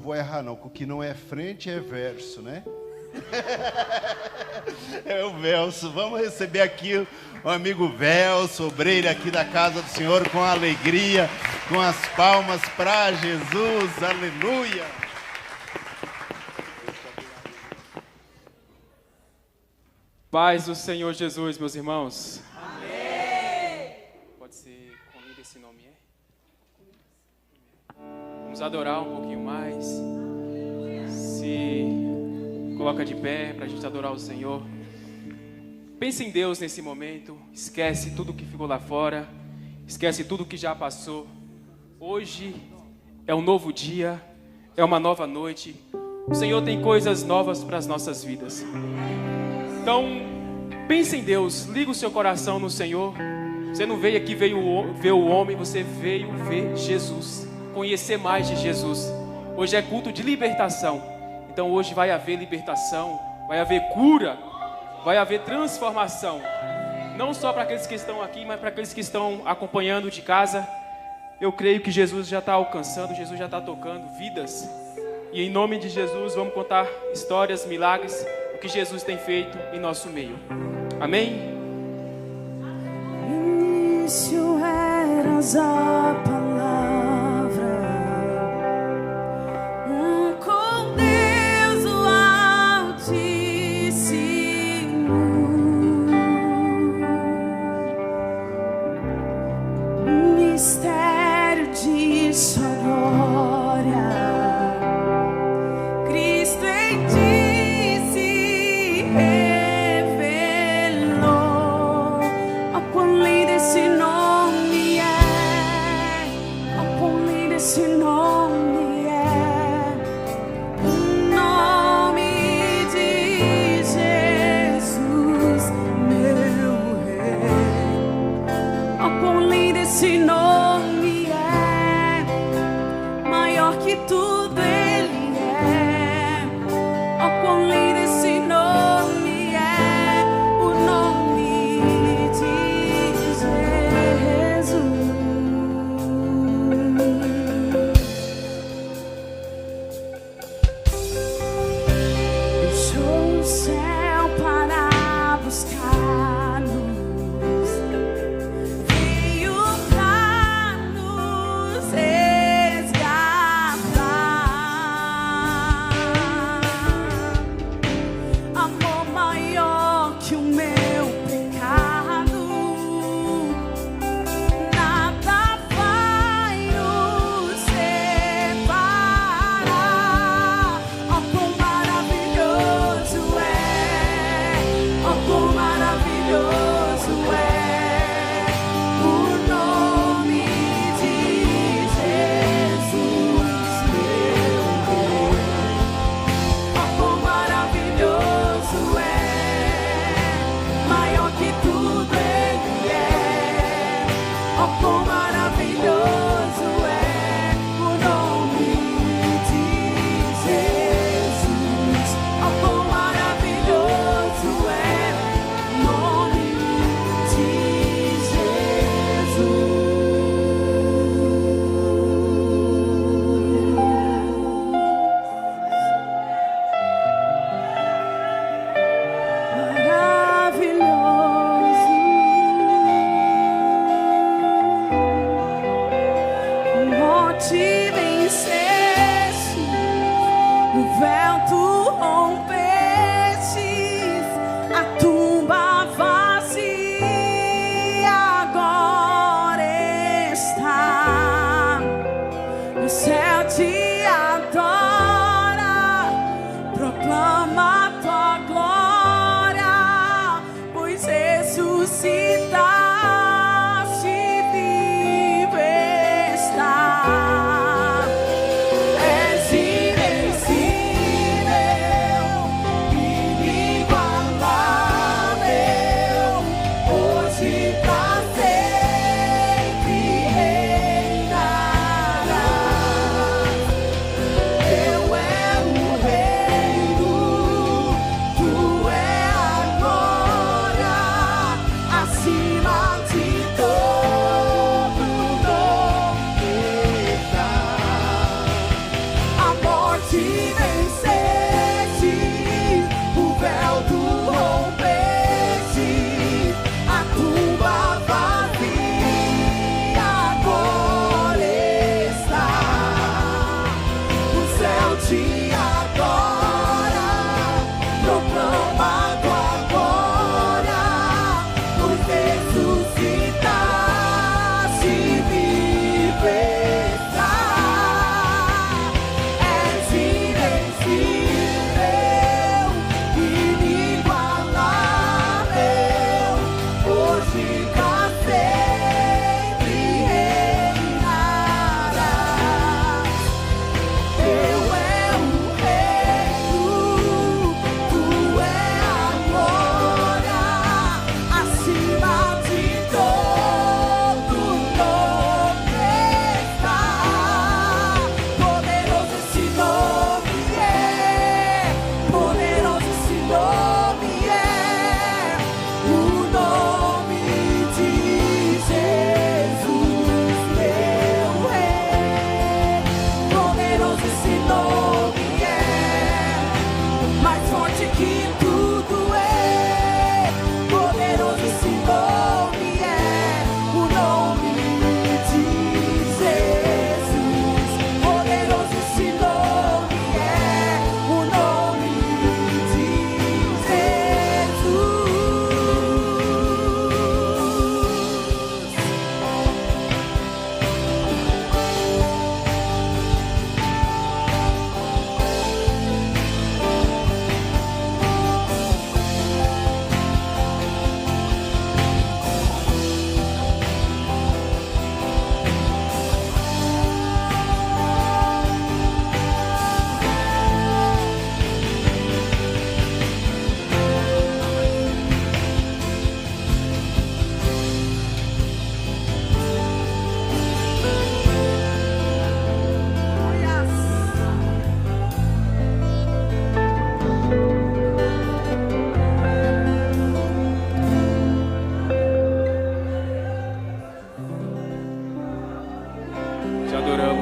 vou errar não, o que não é frente é verso, né? É o Velso. Vamos receber aqui o amigo Velso, obreiro aqui da casa do Senhor, com alegria, com as palmas para Jesus. Aleluia! Paz do Senhor Jesus, meus irmãos. Amém. Pode ser comigo esse nome, é? Vamos adorar um pouquinho mais. Se coloca de pé para a gente adorar o Senhor. Pense em Deus nesse momento. Esquece tudo que ficou lá fora. Esquece tudo que já passou. Hoje é um novo dia. É uma nova noite. O Senhor tem coisas novas para as nossas vidas. Então, pense em Deus. Liga o seu coração no Senhor. Você não veio aqui ver o homem. Você veio ver Jesus. Conhecer mais de Jesus. Hoje é culto de libertação. Então hoje vai haver libertação, vai haver cura, vai haver transformação. Não só para aqueles que estão aqui, mas para aqueles que estão acompanhando de casa. Eu creio que Jesus já está alcançando, Jesus já está tocando vidas. E em nome de Jesus vamos contar histórias, milagres, o que Jesus tem feito em nosso meio. Amém? Início eras a palavra. Mistério de sua glória, Cristo em ti se revelou. Ó, quão lindo esse nome é, ó, quão lindo esse nome é, o nome de Jesus, meu Rei. Ó, quão lindo esse nome que tudo ele é. Ó, quão lindo esse nome é, o nome de Jesus. Deixou o céu para buscar-nos, veio para nos resgatar.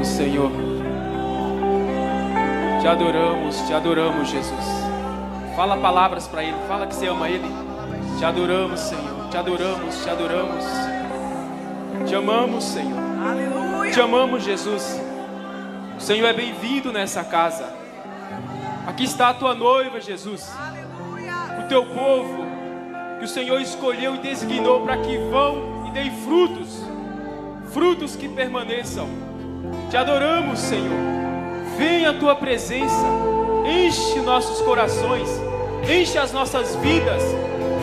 Senhor. Te adoramos, Jesus. Fala palavras para Ele, fala que você ama Ele. Te adoramos, Senhor. Te adoramos, te adoramos. Te amamos, Senhor. Aleluia. Te amamos, Jesus. O Senhor é bem-vindo nessa casa. Aqui está a tua noiva, Jesus. Aleluia. O teu povo que o Senhor escolheu e designou para que vão e deem frutos que permaneçam. Te adoramos, Senhor. Venha a tua presença, enche nossos corações, enche as nossas vidas,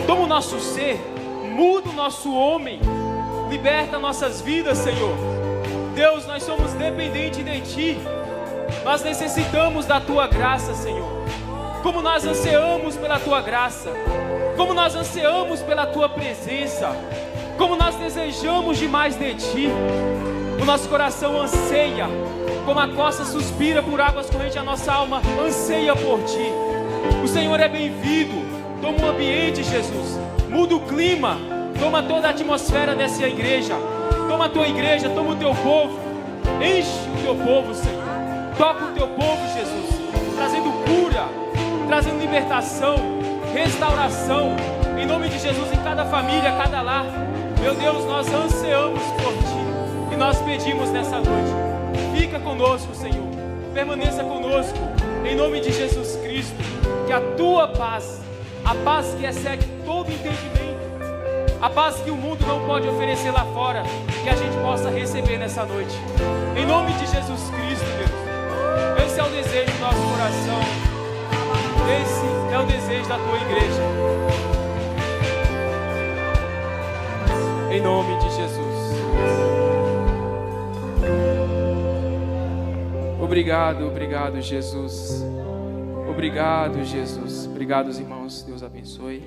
toma o nosso ser, muda o nosso homem, liberta nossas vidas, Senhor. Deus, nós somos dependentes de Ti, nós necessitamos da Tua graça, Senhor. Como nós ansiamos pela Tua graça, como nós ansiamos pela Tua presença, como nós desejamos demais de Ti. O nosso coração anseia, como a costa suspira por águas correntes, a nossa alma anseia por Ti. O Senhor é bem-vindo. Toma o ambiente, Jesus. Muda o clima. Toma toda a atmosfera dessa igreja. Toma a Tua igreja, toma o Teu povo. Enche o Teu povo, Senhor. Toca o Teu povo, Jesus, trazendo cura, trazendo libertação, restauração, em nome de Jesus, em cada família, cada lar. Meu Deus, nós ansiamos por Ti e nós pedimos nessa noite, fica conosco, Senhor, permaneça conosco, em nome de Jesus Cristo, que a Tua paz, a paz que excede todo entendimento, a paz que o mundo não pode oferecer lá fora, que a gente possa receber nessa noite, em nome de Jesus Cristo, Deus. Esse é o desejo do nosso coração, esse é o desejo da Tua igreja, em nome de Jesus. Obrigado, Jesus. Obrigado, Jesus. Obrigado, irmãos. Deus abençoe.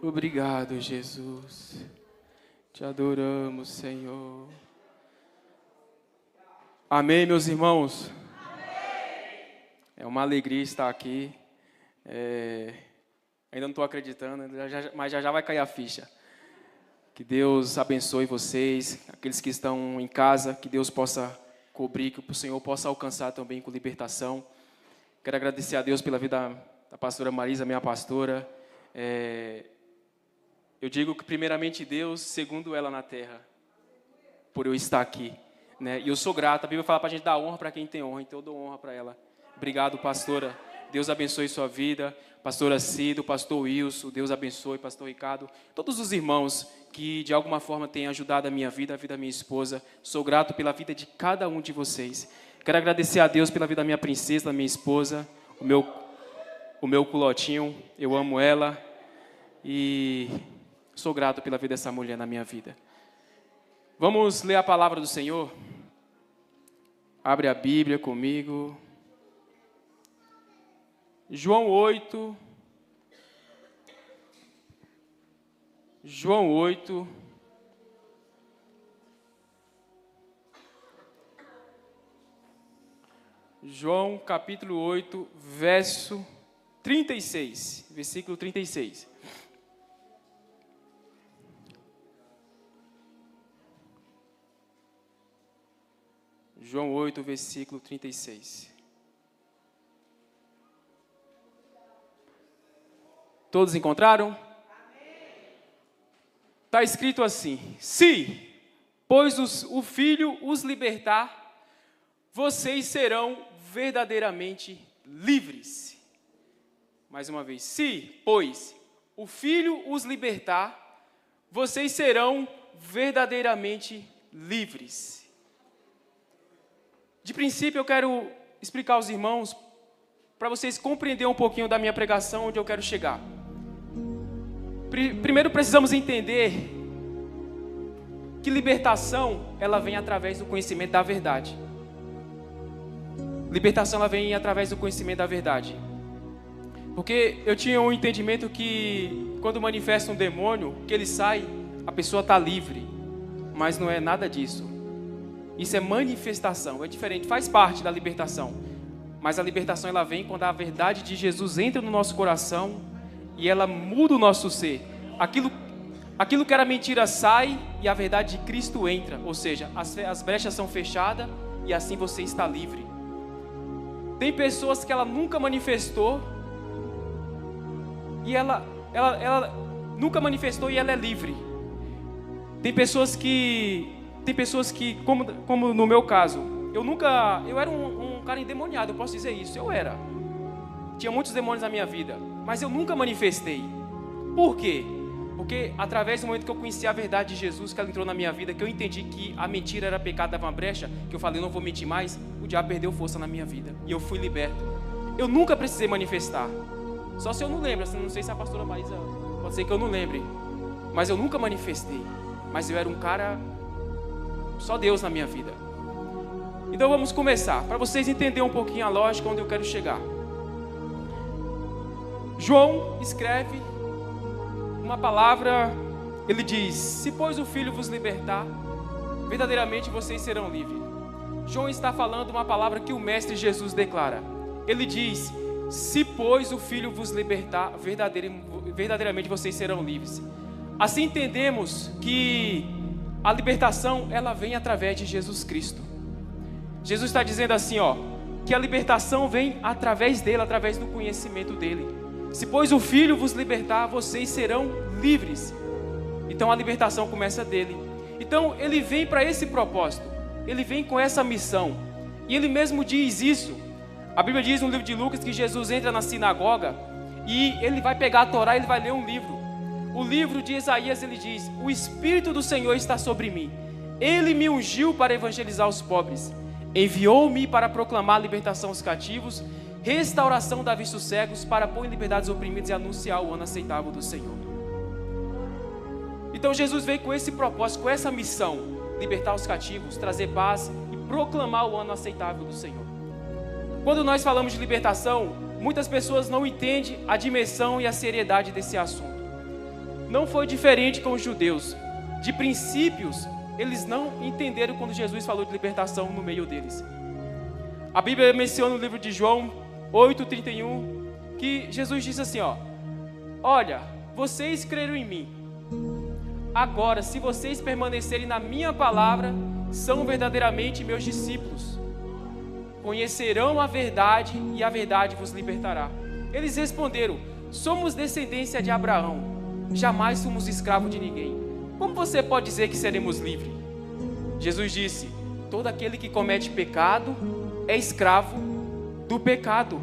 Obrigado, Jesus. Te adoramos, Senhor. Amém, meus irmãos? É uma alegria estar aqui. Ainda não estou acreditando, mas já vai cair a ficha. Que Deus abençoe vocês, aqueles que estão em casa, que Deus possa cobrir, que o Senhor possa alcançar também com libertação. Quero agradecer a Deus pela vida da pastora Marisa, minha pastora. Eu digo que primeiramente Deus, segundo ela na terra, por eu estar aqui, né? E eu sou grato, a Bíblia fala para a gente dar honra para quem tem honra, então eu dou honra para ela. Obrigado, pastora. Deus abençoe sua vida. Pastora Cido, pastor Wilson, Deus abençoe, pastor Ricardo. Todos os irmãos que de alguma forma têm ajudado a minha vida da minha esposa. Sou grato pela vida de cada um de vocês. Quero agradecer a Deus pela vida da minha princesa, da minha esposa, o meu culotinho. Eu amo ela e sou grato pela vida dessa mulher na minha vida. Vamos ler a palavra do Senhor? Abre a Bíblia comigo. João 8, João capítulo 8, verso 36, versículo 36. João 8, versículo 36. Todos encontraram? Está escrito assim: se, pois o Filho os libertar, vocês serão verdadeiramente livres. Mais uma vez, se, pois o Filho os libertar, vocês serão verdadeiramente livres. De princípio, eu quero explicar aos irmãos, para vocês compreenderem um pouquinho da minha pregação, onde eu quero chegar. Primeiro precisamos entender que libertação, ela vem através do conhecimento da verdade. Libertação, ela vem através do conhecimento da verdade. Porque eu tinha um entendimento que quando manifesta um demônio, que ele sai, a pessoa está livre. Mas não é nada disso. Isso é manifestação, é diferente, faz parte da libertação. Mas a libertação, ela vem quando a verdade de Jesus entra no nosso coração e ela muda o nosso ser. Aquilo que era mentira sai e a verdade de Cristo entra. Ou seja, as brechas são fechadas e assim você está livre. Tem pessoas que ela nunca manifestou e ela nunca manifestou e ela é livre. Tem pessoas que como no meu caso, eu era um cara endemoniado, eu posso dizer isso, eu era. Tinha muitos demônios na minha vida, mas eu nunca manifestei. Por quê? Porque através do momento que eu conheci a verdade de Jesus, que ela entrou na minha vida, que eu entendi que a mentira era pecado, dava uma brecha, que eu falei, eu não vou mentir mais, o diabo perdeu força na minha vida, e eu fui liberto. Eu nunca precisei manifestar, só se eu não lembro, não sei se a pastora Marisa, pode ser que eu não lembre, mas eu nunca manifestei, mas eu era um cara, só Deus na minha vida. Então vamos começar, para vocês entenderem um pouquinho a lógica onde eu quero chegar. João escreve uma palavra, ele diz: se pois o Filho vos libertar, verdadeiramente vocês serão livres. João está falando uma palavra que o Mestre Jesus declara. Ele diz: se pois o Filho vos libertar, verdadeiramente vocês serão livres. Assim entendemos que a libertação, ela vem através de Jesus Cristo. Jesus está dizendo assim, que a libertação vem através dele, através do conhecimento dele. Se pois o Filho vos libertar, vocês serão livres. Então a libertação começa dele. Então ele vem para esse propósito, ele vem com essa missão. E ele mesmo diz isso. A Bíblia diz no livro de Lucas que Jesus entra na sinagoga e ele vai pegar a Torá e ele vai ler um livro. O livro de Isaías, ele diz: o Espírito do Senhor está sobre mim. Ele me ungiu para evangelizar os pobres. Enviou-me para proclamar a libertação aos cativos, restauração da vista aos cegos, para pôr em liberdade os oprimidos e anunciar o ano aceitável do Senhor. Então Jesus veio com esse propósito, com essa missão: libertar os cativos, trazer paz e proclamar o ano aceitável do Senhor. Quando nós falamos de libertação, muitas pessoas não entendem a dimensão e a seriedade desse assunto. Não foi diferente com os judeus. De princípios, eles não entenderam quando Jesus falou de libertação no meio deles. A Bíblia menciona no livro de João 8:31 que Jesus disse assim: olha, vocês creram em mim. Agora, se vocês permanecerem na minha palavra, são verdadeiramente meus discípulos. Conhecerão a verdade e a verdade vos libertará. Eles responderam: somos descendência de Abraão, jamais fomos escravos de ninguém. Como você pode dizer que seremos livres? Jesus disse: todo aquele que comete pecado é escravo do pecado.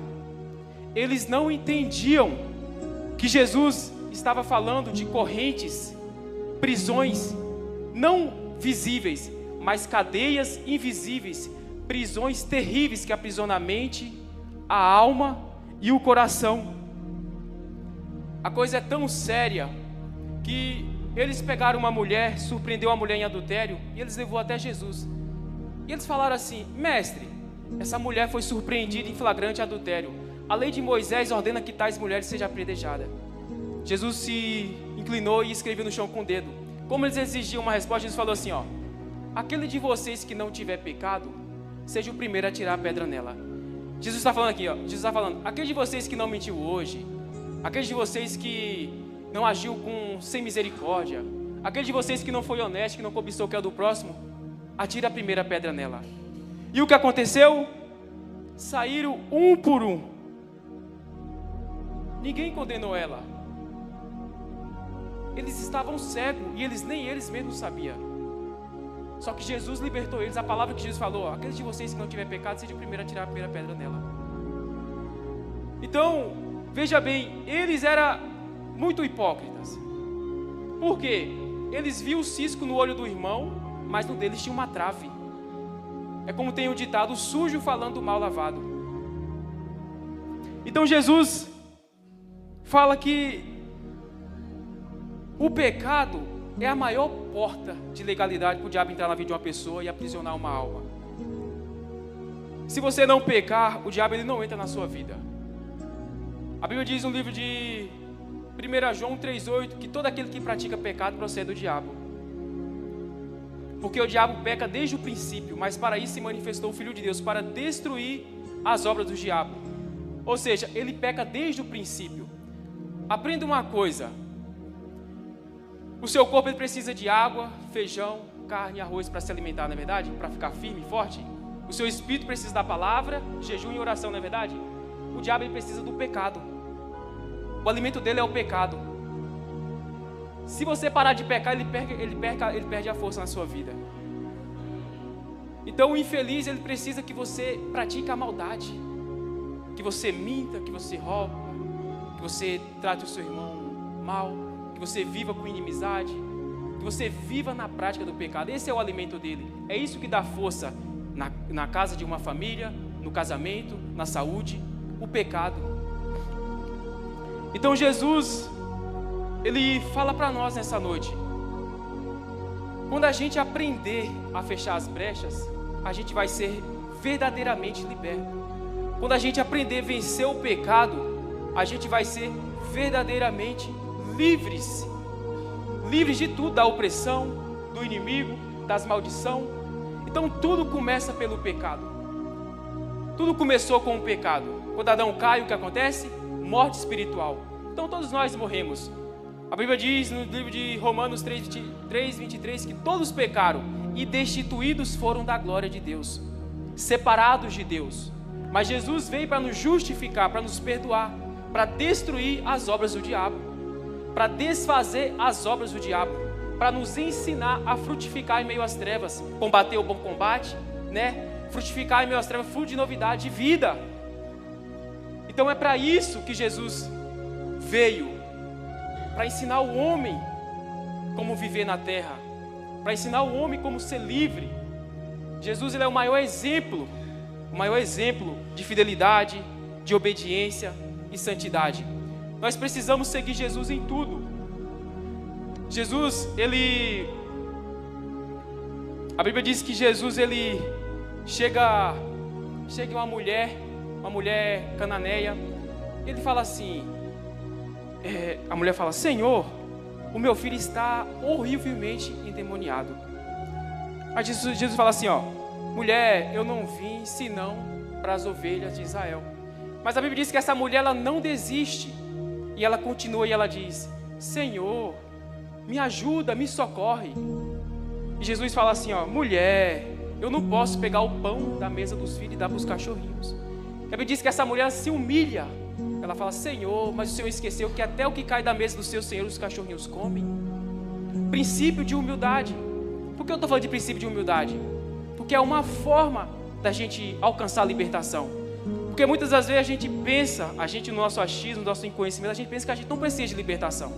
Eles não entendiam que Jesus estava falando de correntes, prisões, não visíveis, mas cadeias invisíveis, prisões terríveis que aprisionam a mente, a alma e o coração. A coisa é tão séria que eles pegaram uma mulher, surpreendeu a mulher em adultério, e eles levou até Jesus. E eles falaram assim: mestre, essa mulher foi surpreendida em flagrante adultério. A lei de Moisés ordena que tais mulheres sejam apedrejadas. Jesus se inclinou e escreveu no chão com o dedo. Como eles exigiam uma resposta, Jesus falou assim: ó, aquele de vocês que não tiver pecado, seja o primeiro a tirar a pedra nela. Jesus está falando aqui, ó, Jesus está falando: aquele de vocês que não mentiu hoje, aquele de vocês que não agiu sem misericórdia, aquele de vocês que não foi honesto, que não cobiçou o que é do próximo, atira a primeira pedra nela. E o que aconteceu? Saíram um por um. Ninguém condenou ela. Eles estavam cegos e nem eles mesmos sabiam. Só que Jesus libertou eles. A palavra que Jesus falou: aqueles de vocês que não tiver pecado, seja o primeiro a tirar a primeira pedra nela. Então, veja bem, eles eram muito hipócritas. Por quê? Eles viam o cisco no olho do irmão, mas no deles tinha uma trave. É como tem o ditado: sujo falando mal lavado. Então Jesus fala que o pecado é a maior porta de legalidade para o diabo entrar na vida de uma pessoa e aprisionar uma alma. Se você não pecar, o diabo ele não entra na sua vida. A Bíblia diz no livro de 1 João 3,8 que todo aquele que pratica pecado procede do diabo. Porque o diabo peca desde o princípio, mas para isso se manifestou o Filho de Deus, para destruir as obras do diabo. Ou seja, ele peca desde o princípio. Aprenda uma coisa: o seu corpo ele precisa de água, feijão, carne e arroz para se alimentar, não é verdade? Para ficar firme e forte. O seu espírito precisa da palavra, jejum e oração, não é verdade? O diabo ele precisa do pecado. O alimento dele é o pecado. Se você parar de pecar, ele perde a força na sua vida. Então o infeliz ele precisa que você pratique a maldade, que você minta, que você rouba, que você trate o seu irmão mal, que você viva com inimizade, que você viva na prática do pecado. Esse é o alimento dele. É isso que dá força na casa de uma família, no casamento, na saúde, o pecado. Então Jesus, ele fala para nós nessa noite: quando a gente aprender a fechar as brechas, a gente vai ser verdadeiramente liberto. Quando a gente aprender a vencer o pecado, a gente vai ser verdadeiramente livres. Livres de tudo, da opressão, do inimigo, das maldições. Então tudo começa pelo pecado. Tudo começou com o pecado. Quando Adão cai, o que acontece? Morte espiritual. Então todos nós morremos. A Bíblia diz no livro de Romanos 3:23 que todos pecaram e destituídos foram da glória de Deus, separados de Deus. Mas Jesus veio para nos justificar, para nos perdoar, para destruir as obras do diabo, para desfazer as obras do diabo, para nos ensinar a frutificar em meio às trevas, combater o bom combate, né? Frutificar em meio às trevas, fruto de novidade, de vida. Então é para isso que Jesus veio, para ensinar o homem como viver na terra, para ensinar o homem como ser livre. Jesus ele é o maior exemplo de fidelidade, de obediência e santidade. Nós precisamos seguir Jesus em tudo. Jesus, a Bíblia diz que Jesus, ele chega uma mulher cananeia, ele fala assim, a mulher fala: Senhor, o meu filho está horrivelmente endemoniado. Aí Jesus fala assim, ó: mulher, eu não vim senão para as ovelhas de Israel. Mas a Bíblia diz que essa mulher ela não desiste, e ela continua e ela diz: Senhor, me ajuda, me socorre. E Jesus fala assim, ó, mulher, eu não posso pegar o pão da mesa dos filhos e dar para os cachorrinhos. A Bíblia diz que essa mulher se humilha. Ela fala, Senhor, mas o Senhor esqueceu que até o que cai da mesa do seu Senhor os cachorrinhos comem. Princípio de humildade. Por que eu estou falando de princípio de humildade? Porque é uma forma da gente alcançar a libertação. Porque muitas das vezes a gente pensa, a gente no nosso achismo, no nosso inconhecimento, a gente pensa que a gente não precisa de libertação.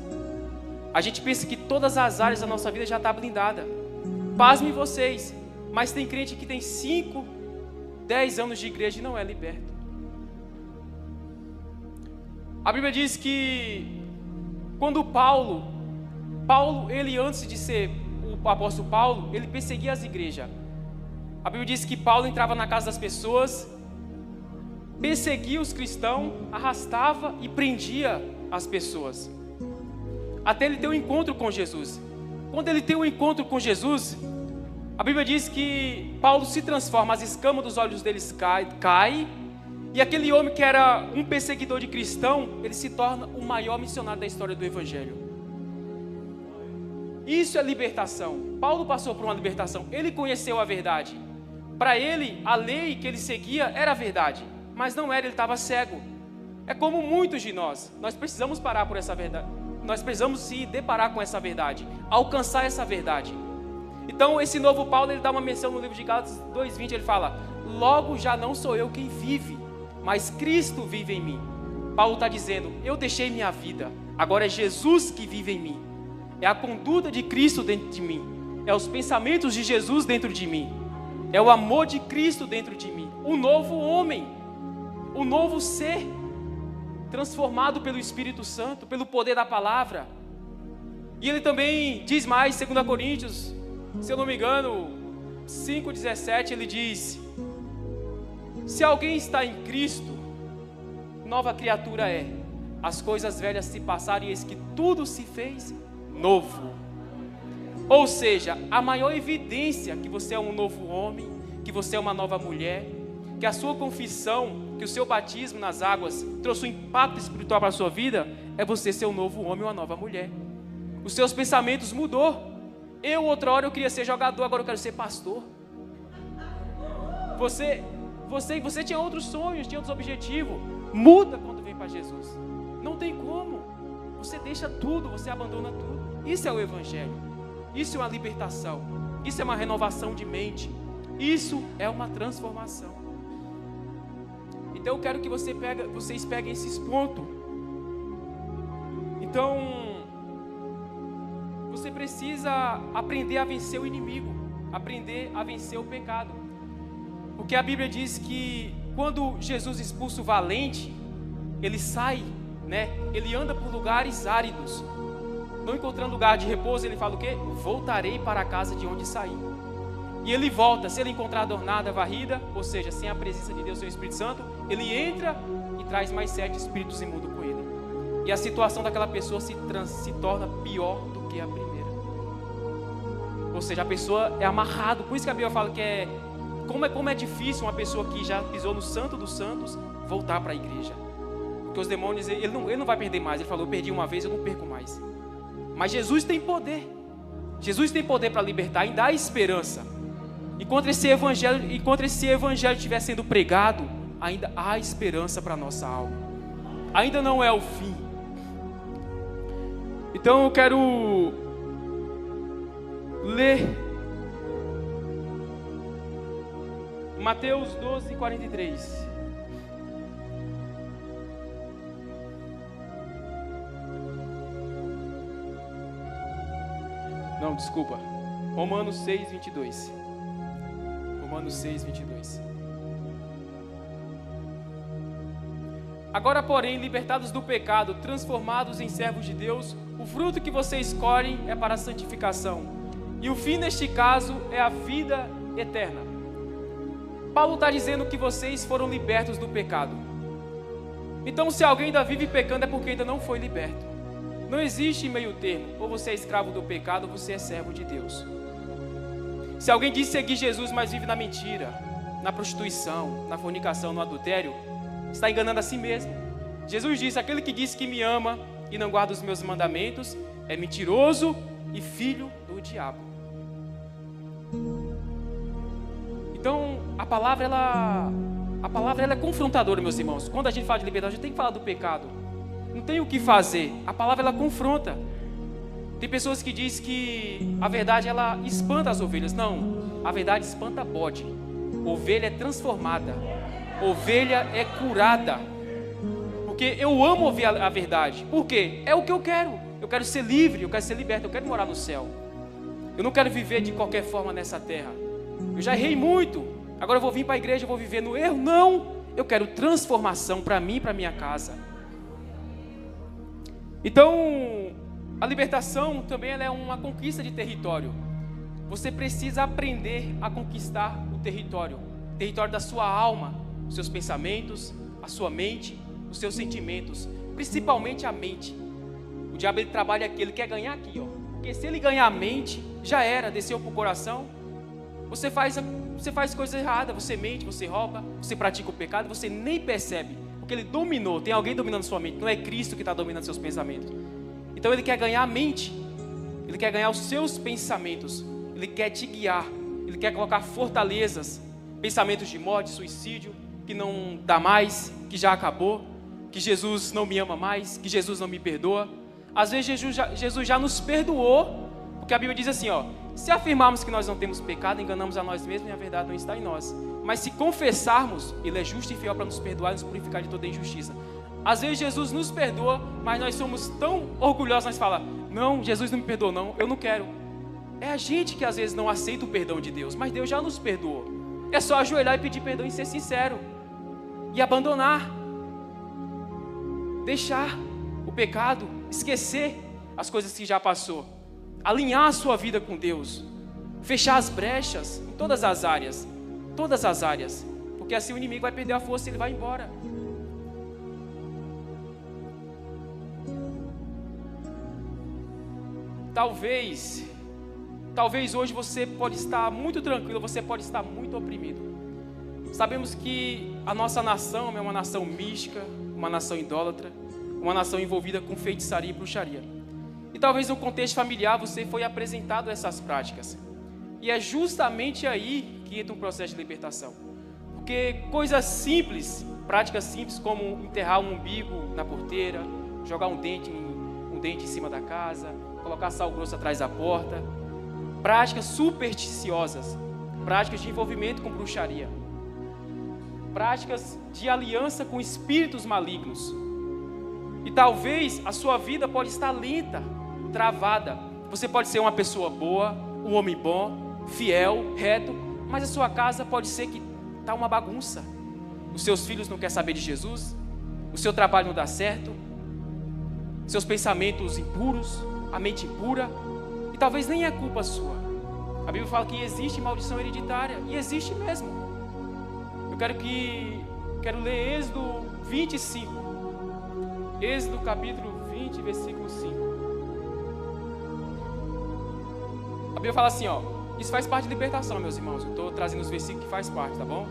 A gente pensa que todas as áreas da nossa vida já está blindada. Pasmem vocês, mas tem crente que tem 5, 10 anos de igreja e não é liberto. A Bíblia diz que quando Paulo, ele antes de ser o apóstolo Paulo, ele perseguia as igrejas. A Bíblia diz que Paulo entrava na casa das pessoas, perseguia os cristãos, arrastava e prendia as pessoas. Até ele ter um encontro com Jesus. Quando ele tem um encontro com Jesus, a Bíblia diz que Paulo se transforma, as escamas dos olhos deles caem, e aquele homem que era um perseguidor de cristão, ele se torna o maior missionário da história do Evangelho. Isso é libertação. Paulo passou por uma libertação, ele conheceu a verdade. Para ele, a lei que ele seguia era a verdade, mas não era, ele estava cego. É como muitos de nós precisamos parar por essa verdade, nós precisamos se deparar com essa verdade, alcançar essa verdade. Então esse novo Paulo, ele dá uma menção no livro de Gálatas 2:20, ele fala, logo já não sou eu quem vive, mas Cristo vive em mim. Paulo está dizendo, eu deixei minha vida, agora é Jesus que vive em mim. É a conduta de Cristo dentro de mim, é os pensamentos de Jesus dentro de mim, é o amor de Cristo dentro de mim, o novo homem, o novo ser, transformado pelo Espírito Santo, pelo poder da palavra. E ele também diz mais, 2 Coríntios, se eu não me engano, 5:17, ele diz, se alguém está em Cristo, nova criatura é, as coisas velhas se passaram e eis que tudo se fez novo. Ou seja, a maior evidência que você é um novo homem, que você é uma nova mulher, que a sua confissão, que o seu batismo nas águas trouxe um impacto espiritual para a sua vida, é você ser um novo homem ou uma nova mulher. Os seus pensamentos mudou. Outra hora eu queria ser jogador, agora eu quero ser pastor. Você tinha outros sonhos, tinha outros objetivos. Muda quando vem para Jesus. Não tem como. Você deixa tudo, você abandona tudo. Isso é o Evangelho. Isso é uma libertação. Isso é uma renovação de mente. Isso é uma transformação. Então eu quero que vocês peguem esses pontos. Então, você precisa aprender a vencer o inimigo, aprender a vencer o pecado. Porque a Bíblia diz que quando Jesus expulsa o valente, ele sai, ele anda por lugares áridos. Não encontrando lugar de repouso, ele fala o quê? Voltarei para a casa de onde saí. E ele volta, se ele encontrar adornada, varrida, ou seja, sem a presença de Deus, seu Espírito Santo, ele entra e traz mais 7 espíritos imundos com ele. E a situação daquela pessoa se torna pior do que a primeira. Ou seja, a pessoa é amarrada. Por isso que a Bíblia fala que como é difícil uma pessoa que já pisou no santo dos santos voltar para a igreja. Porque os demônios, ele não vai perder mais. Ele falou, eu perdi uma vez, eu não perco mais. Mas Jesus tem poder. Jesus tem poder para libertar e dar esperança. Enquanto esse evangelho estiver sendo pregado, ainda há esperança para a nossa alma. Ainda não é o fim. Então eu quero ler Mateus 12:43. Não, desculpa. Romanos 6:22. Romanos 6:22. Agora, porém, libertados do pecado, transformados em servos de Deus, o fruto que vocês colhem é para a santificação. E o fim, neste caso, é a vida eterna. Paulo está dizendo que vocês foram libertos do pecado. Então, se alguém ainda vive pecando, é porque ainda não foi liberto. Não existe meio termo. Ou você é escravo do pecado, ou você é servo de Deus. Se alguém diz seguir Jesus, mas vive na mentira, na prostituição, na fornicação, no adultério, está enganando a si mesmo. Jesus disse, aquele que diz que me ama e não guarda os meus mandamentos, é mentiroso e filho do diabo. palavra ela é confrontadora, meus irmãos. Quando a gente fala de liberdade, a gente tem que falar do pecado. Não tem o que fazer. A palavra ela confronta. Tem pessoas que dizem que a verdade ela espanta as ovelhas. Não, a verdade espanta bode. Ovelha é transformada. Ovelha é curada. Porque eu amo ouvir a verdade. Por quê? É o que eu quero. Eu quero ser livre, eu quero ser liberto, eu quero morar no céu. Eu não quero viver de qualquer forma nessa terra. Eu já errei muito. Agora eu vou vir para a igreja, eu vou viver no erro. Não, eu quero transformação para mim e para minha casa. Então, a libertação também ela é uma conquista de território. Você precisa aprender a conquistar o território da sua alma, os seus pensamentos, a sua mente, os seus sentimentos, principalmente a mente. O diabo ele trabalha aqui, ele quer ganhar aqui, ó. Porque se ele ganhar a mente, já era, desceu para o coração. Você faz coisas erradas, você mente, você rouba, você pratica o pecado, você nem percebe, porque ele dominou. Tem alguém dominando sua mente, não é Cristo que está dominando seus pensamentos. Então ele quer ganhar a mente, ele quer ganhar os seus pensamentos, ele quer te guiar, ele quer colocar fortalezas, pensamentos de morte, suicídio, que não dá mais, que já acabou, que Jesus não me ama mais, que Jesus não me perdoa. Às vezes Jesus já nos perdoou, porque a Bíblia diz assim, ó, se afirmarmos que nós não temos pecado, enganamos a nós mesmos e a verdade não está em nós. Mas se confessarmos, Ele é justo e fiel para nos perdoar e nos purificar de toda injustiça. Às vezes Jesus nos perdoa, mas nós somos tão orgulhosos, nós falamos, não, Jesus não me perdoou não, eu não quero. É a gente que às vezes não aceita o perdão de Deus, mas Deus já nos perdoou. É só ajoelhar e pedir perdão e ser sincero. E abandonar. Deixar o pecado, esquecer as coisas que já passou. Alinhar a sua vida com Deus. Fechar as brechas em todas as áreas. Todas as áreas. Porque assim o inimigo vai perder a força e ele vai embora. Talvez hoje você pode estar muito tranquilo, você pode estar muito oprimido. Sabemos que a nossa nação é uma nação mística, uma nação idólatra, uma nação envolvida com feitiçaria e bruxaria. E talvez no contexto familiar você foi apresentado a essas práticas. E é justamente aí que entra um processo de libertação. Porque coisas simples, práticas simples como enterrar um umbigo na porteira, jogar um dente em cima da casa, colocar sal grosso atrás da porta, práticas supersticiosas, práticas de envolvimento com bruxaria, práticas de aliança com espíritos malignos. E talvez a sua vida pode estar lenta, travada. Você pode ser uma pessoa boa, um homem bom, fiel, reto, mas a sua casa pode ser que está uma bagunça. Os seus filhos não querem saber de Jesus, o seu trabalho não dá certo, seus pensamentos impuros, a mente impura, e talvez nem é culpa sua. A Bíblia fala que existe maldição hereditária, e existe mesmo. Eu quero ler Êxodo 25. Êxodo capítulo 20, versículo 5. A Bíblia fala assim, ó, isso faz parte de libertação, meus irmãos. Eu estou trazendo os versículos que faz parte, tá bom?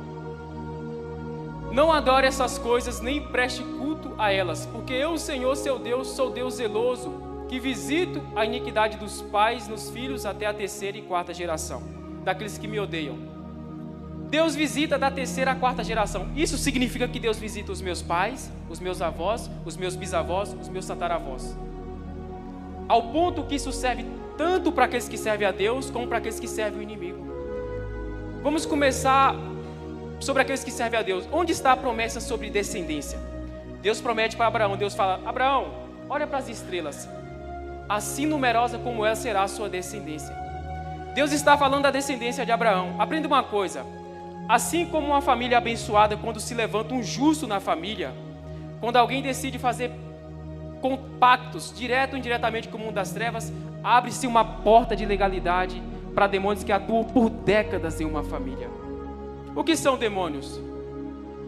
Não adore essas coisas, nem preste culto a elas, porque eu, o Senhor, seu Deus, sou Deus zeloso, que visito a iniquidade dos pais nos filhos até a 3ª e 4ª geração, daqueles que me odeiam. Deus visita da 3ª à 4ª geração. Isso significa que Deus visita os meus pais, os meus avós, os meus bisavós, os meus tataravós. Ao ponto que isso serve tanto para aqueles que servem a Deus, como para aqueles que servem o inimigo. Vamos começar sobre aqueles que servem a Deus. Onde está a promessa sobre descendência? Deus promete para Abraão. Deus fala, Abraão, olha para as estrelas. Assim numerosa como ela será a sua descendência. Deus está falando da descendência de Abraão. Aprenda uma coisa. Assim como uma família abençoada, quando se levanta um justo na família, quando alguém decide fazer compactos, direto ou indiretamente com o mundo das trevas, abre-se uma porta de legalidade para demônios que atuam por décadas em uma família. O que são demônios?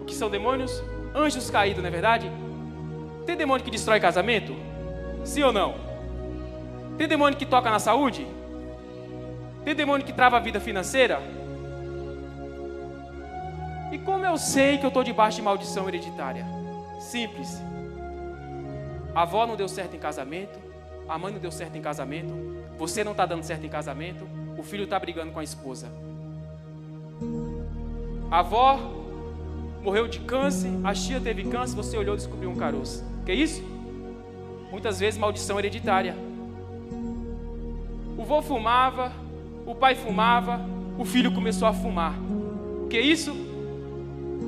O que são demônios? Anjos caídos, não é verdade? Tem demônio que destrói casamento? Sim ou não? Tem demônio que toca na saúde? Tem demônio que trava a vida financeira? E como eu sei que eu estou debaixo de maldição hereditária? Simples. A avó não deu certo em casamento, a mãe não deu certo em casamento, você não está dando certo em casamento, o filho está brigando com a esposa. A avó morreu de câncer, a tia teve câncer, você olhou e descobriu um caroço. Que é isso? Muitas vezes maldição hereditária. O vô fumava, o pai fumava, o filho começou a fumar. O que é isso?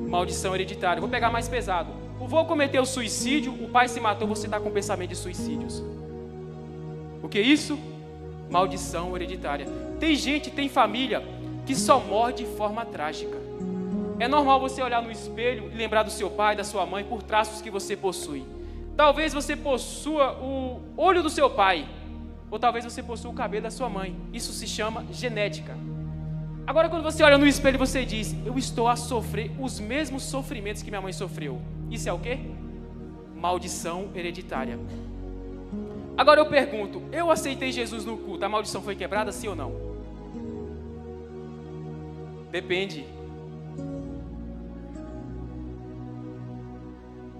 Maldição hereditária. Vou pegar mais pesado. O vô cometeu suicídio, o pai se matou, você está com pensamento de suicídios. O que é isso? Maldição hereditária. Tem gente, tem família que só morre de forma trágica. É normal você olhar no espelho e lembrar do seu pai, da sua mãe, por traços que você possui. Talvez você possua o olho do seu pai, ou talvez você possua o cabelo da sua mãe. Isso se chama genética. Agora, quando você olha no espelho, você diz: eu estou a sofrer os mesmos sofrimentos que minha mãe sofreu. Isso é o quê? Maldição hereditária. Agora eu pergunto: eu aceitei Jesus no culto, a maldição foi quebrada, sim ou não? Depende.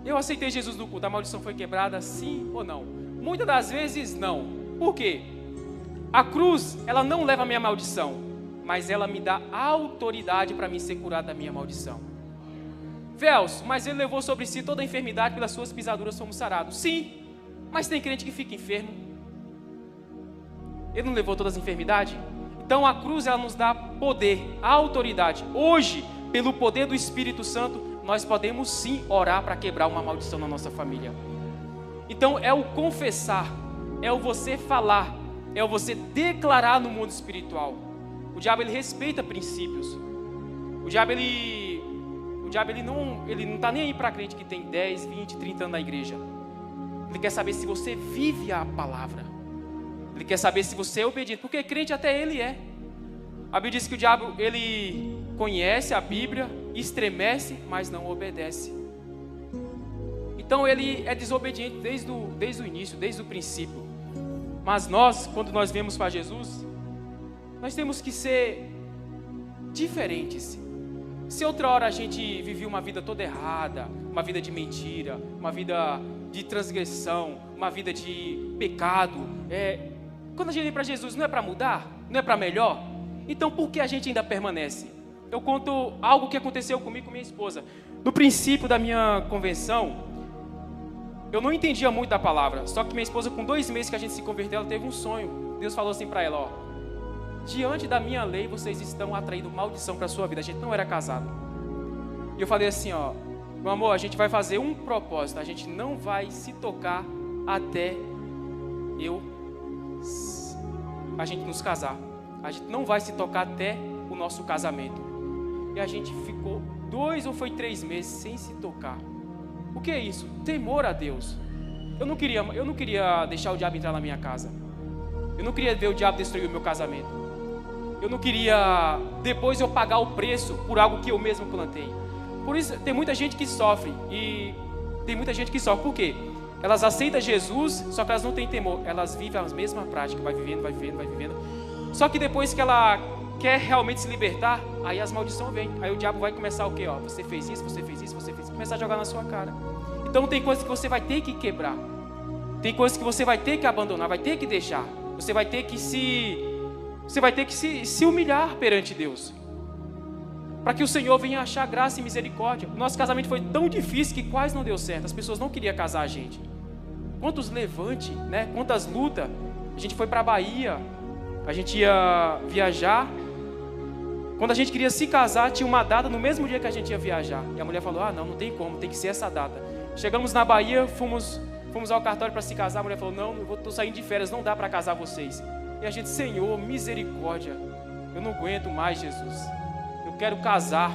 Eu aceitei Jesus no culto, a maldição foi quebrada, sim ou não? Muitas das vezes não. Por quê? A cruz, ela não leva a minha maldição, mas ela me dá autoridade para me ser curado da minha maldição. Velso, mas ele levou sobre si toda a enfermidade, pelas suas pisaduras somos sarados. Sim, mas tem crente que fica enfermo. Ele não levou todas as enfermidades? Então a cruz, ela nos dá poder, autoridade. Hoje, pelo poder do Espírito Santo, nós podemos sim orar para quebrar uma maldição na nossa família. Então é o confessar, é o você falar, é o você declarar no mundo espiritual. O diabo, ele respeita princípios. O diabo ele não está nem aí para crente que tem 10, 20, 30 anos na igreja. Ele quer saber se você vive a palavra. Ele quer saber se você é obediente, porque crente até ele é. A Bíblia diz que o diabo, ele conhece a Bíblia, estremece, mas não obedece. Então ele é desobediente desde o início, desde o princípio. Mas nós, quando nós viemos para Jesus, nós temos que ser diferentes. Se outra hora a gente vivia uma vida toda errada, uma vida de mentira, uma vida de transgressão, uma vida de pecado, quando a gente vem para Jesus, não é para mudar? Não é para melhor? Então por que a gente ainda permanece? Eu conto algo que aconteceu comigo e com minha esposa. No princípio da minha convenção, eu não entendia muito da palavra. Só que minha esposa, com 2 meses que a gente se converteu, ela teve um sonho. Deus falou assim para ela, ó: diante da minha lei, vocês estão atraindo maldição para a sua vida. A gente não era casado. E eu falei assim, ó: meu amor, a gente vai fazer um propósito. A gente não vai se tocar até a gente nos casar. A gente não vai se tocar até o nosso casamento. E a gente ficou 2 ou 3 meses sem se tocar. O que é isso? Temor a Deus. Eu não queria deixar o diabo entrar na minha casa. Eu não queria ver o diabo destruir o meu casamento. Eu não queria depois eu pagar o preço por algo que eu mesmo plantei. Por isso tem muita gente que sofre. E tem muita gente que sofre. Por quê? Elas aceitam Jesus, só que elas não têm temor. Elas vivem a mesma prática. Vai vivendo. Só que depois que ela quer realmente se libertar, aí as maldições vêm. Aí o diabo vai começar o quê? Ó, você fez isso. Começar a jogar na sua cara. Então tem coisas que você vai ter que quebrar. Tem coisas que você vai ter que abandonar, vai ter que deixar. Você vai ter que se humilhar perante Deus, para que o Senhor venha achar graça e misericórdia. O nosso casamento foi tão difícil que quase não deu certo. As pessoas não queriam casar a gente. Quantos levantes, né? Quantas lutas. A gente foi para a Bahia, a gente ia viajar. Quando a gente queria se casar, tinha uma data no mesmo dia que a gente ia viajar. E a mulher falou: não tem como, tem que ser essa data. Chegamos na Bahia, fomos ao cartório para se casar. A mulher falou: não, eu estou saindo de férias, não dá para casar vocês. E a gente: Senhor, misericórdia, eu não aguento mais, Jesus. Eu quero casar.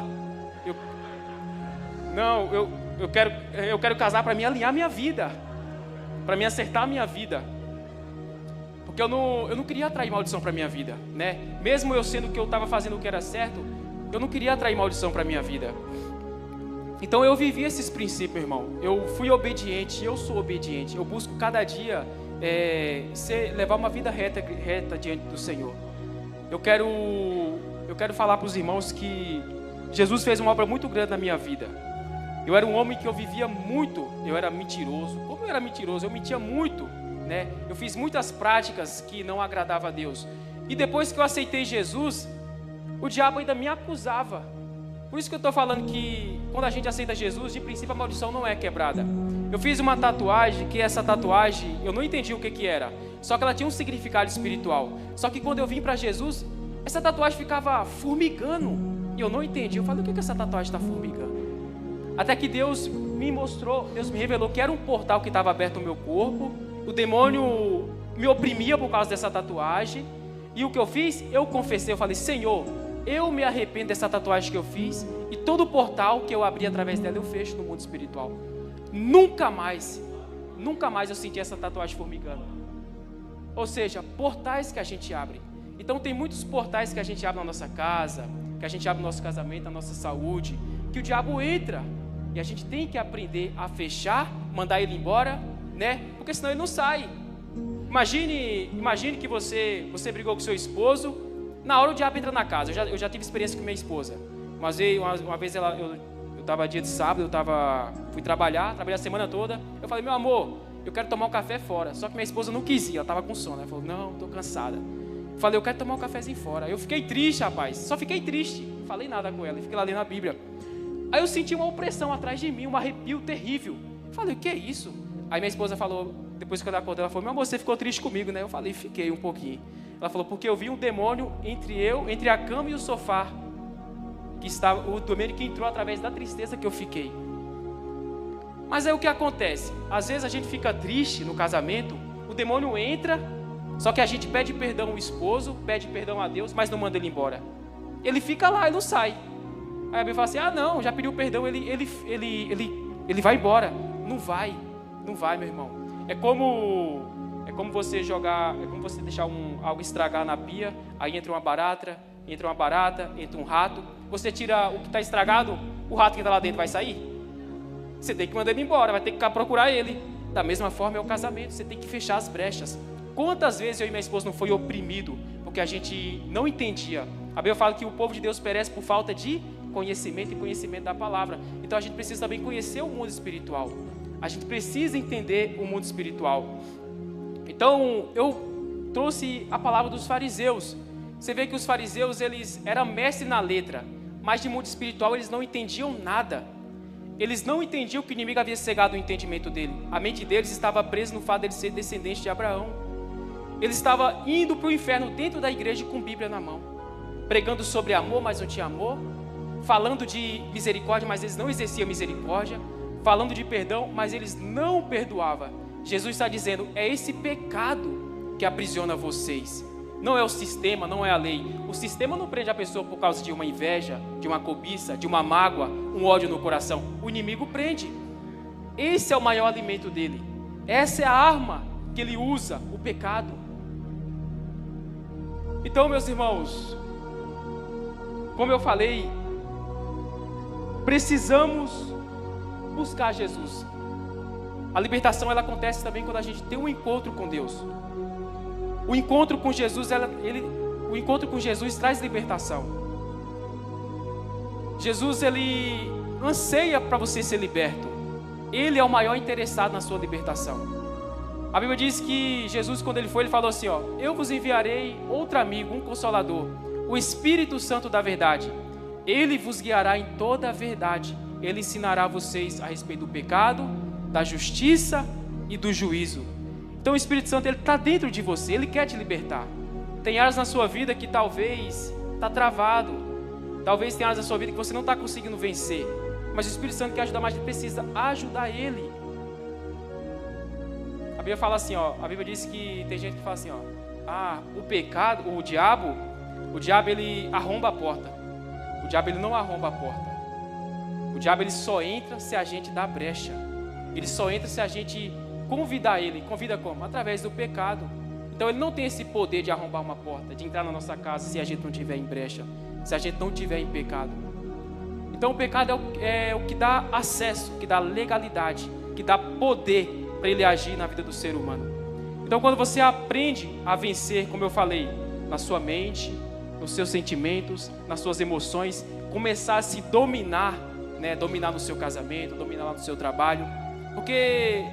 Eu quero casar para me alinhar minha vida, para me acertar a minha vida. Porque eu não queria atrair maldição para minha vida, né? Mesmo eu sendo que eu estava fazendo o que era certo, eu não queria atrair maldição para minha vida. Então eu vivi esses princípios, irmão. Eu fui obediente, eu sou obediente. Eu busco cada dia levar uma vida reta diante do Senhor. Eu quero falar para os irmãos que Jesus fez uma obra muito grande na minha vida. Eu era um homem que eu vivia muito. Eu era mentiroso. Como eu era mentiroso? Eu mentia muito, né? Eu fiz muitas práticas que não agradavam a Deus. E depois que eu aceitei Jesus, o diabo ainda me acusava. Por isso que eu estou falando que quando a gente aceita Jesus, de princípio a maldição não é quebrada. Eu fiz uma tatuagem, que essa tatuagem, eu não entendi o que era. Só que ela tinha um significado espiritual. Só que quando eu vim para Jesus, essa tatuagem ficava formigando. E eu não entendi. Eu falei, o que essa tatuagem está formigando? Até que Deus me mostrou, Deus me revelou que era um portal que estava aberto no meu corpo. O demônio me oprimia por causa dessa tatuagem. E o que eu fiz? Eu confessei, eu falei, Senhor, eu me arrependo dessa tatuagem que eu fiz. E todo o portal que eu abri através dela, eu fecho no mundo espiritual. Nunca mais eu senti essa tatuagem formigando. Ou seja, portais que a gente abre. Então tem muitos portais que a gente abre na nossa casa, que a gente abre no nosso casamento, na nossa saúde, que o diabo entra. E a gente tem que aprender a fechar, mandar ele embora, né? Porque senão ele não sai. Imagine que você brigou com seu esposo, na hora o diabo entra na casa. Eu já tive experiência com minha esposa. Mas uma vez eu estava dia de sábado, fui trabalhar a semana toda. Eu falei, meu amor, eu quero tomar um café fora. Só que minha esposa não quis ir, ela estava com sono. Ela falou, não, estou cansada. Eu falei, eu quero tomar um cafezinho fora. Eu fiquei triste, rapaz, só fiquei triste. Não falei nada com ela, fiquei lá lendo a Bíblia. Aí eu senti uma opressão atrás de mim, um arrepio terrível. Eu falei, o que é isso? Aí minha esposa falou, depois que eu acordei, ela falou, meu amor, você ficou triste comigo, né? Eu falei, fiquei um pouquinho. Ela falou, porque eu vi um demônio entre a cama e o sofá. O demônio que entrou através da tristeza que eu fiquei. Mas aí o que acontece? Às vezes a gente fica triste no casamento, o demônio entra, só que a gente pede perdão ao esposo, pede perdão a Deus, mas não manda ele embora. Ele fica lá e não sai. Aí a Bíblia fala assim, não, já pediu perdão, ele vai embora. Não vai, meu irmão. É como você deixar algo estragar na pia, aí entra uma barata, entra um rato. Você tira o que está estragado, o rato que está lá dentro vai sair? Você tem que mandar ele embora, vai ter que procurar ele. Da mesma forma é o casamento, você tem que fechar as brechas. Quantas vezes eu e minha esposa não foi oprimido porque a gente não entendia? A Bíblia fala que o povo de Deus perece por falta de conhecimento e conhecimento da palavra. Então a gente precisa também conhecer o mundo espiritual. A gente precisa entender o mundo espiritual. Então eu trouxe a palavra dos fariseus. Você vê que os fariseus, eles eram mestres na letra, mas de mundo espiritual eles não entendiam nada. Eles não entendiam que o inimigo havia cegado o entendimento dele. A mente deles estava presa no fato de ele ser descendente de Abraão. Ele estava indo para o inferno dentro da igreja com Bíblia na mão, pregando sobre amor, mas não tinha amor, falando de misericórdia, mas eles não exerciam misericórdia, falando de perdão, mas eles não perdoavam. Jesus está dizendo, é esse pecado que aprisiona vocês. Não é o sistema, não é a lei. O sistema não prende a pessoa por causa de uma inveja, de uma cobiça, de uma mágoa, um ódio no coração. O inimigo prende. Esse é o maior alimento dele. Essa é a arma que ele usa, o pecado. Então, meus irmãos, como eu falei, precisamos buscar Jesus. A libertação ela acontece também quando a gente tem um encontro com Deus. O encontro com Jesus, o encontro com Jesus traz libertação. Jesus, ele anseia para você ser liberto. Ele é o maior interessado na sua libertação. A Bíblia diz que Jesus, quando ele foi, ele falou assim, eu vos enviarei outro amigo, um consolador, o Espírito Santo da verdade. Ele vos guiará em toda a verdade. Ele ensinará a vocês a respeito do pecado, da justiça e do juízo. Então o Espírito Santo, ele está dentro de você, ele quer te libertar. Tem áreas na sua vida que talvez está travado. Talvez tenha áreas na sua vida que você não está conseguindo vencer. Mas o Espírito Santo quer ajudar, mas a gente precisa ajudar ele. A Bíblia fala assim, a Bíblia diz que tem gente que fala assim, o pecado, o diabo ele arromba a porta. O diabo ele não arromba a porta. O diabo ele só entra se a gente dá brecha. Ele só entra se a gente convidar ele. Convida como? Através do pecado. Então ele não tem esse poder de arrombar uma porta, de entrar na nossa casa se a gente não tiver em brecha, se a gente não tiver em pecado. Então o pecado é o que dá acesso, que dá legalidade, que dá poder para ele agir na vida do ser humano. Então quando você aprende a vencer, como eu falei, na sua mente, nos seus sentimentos, nas suas emoções, começar a se dominar, dominar no seu casamento, dominar lá no seu trabalho, porque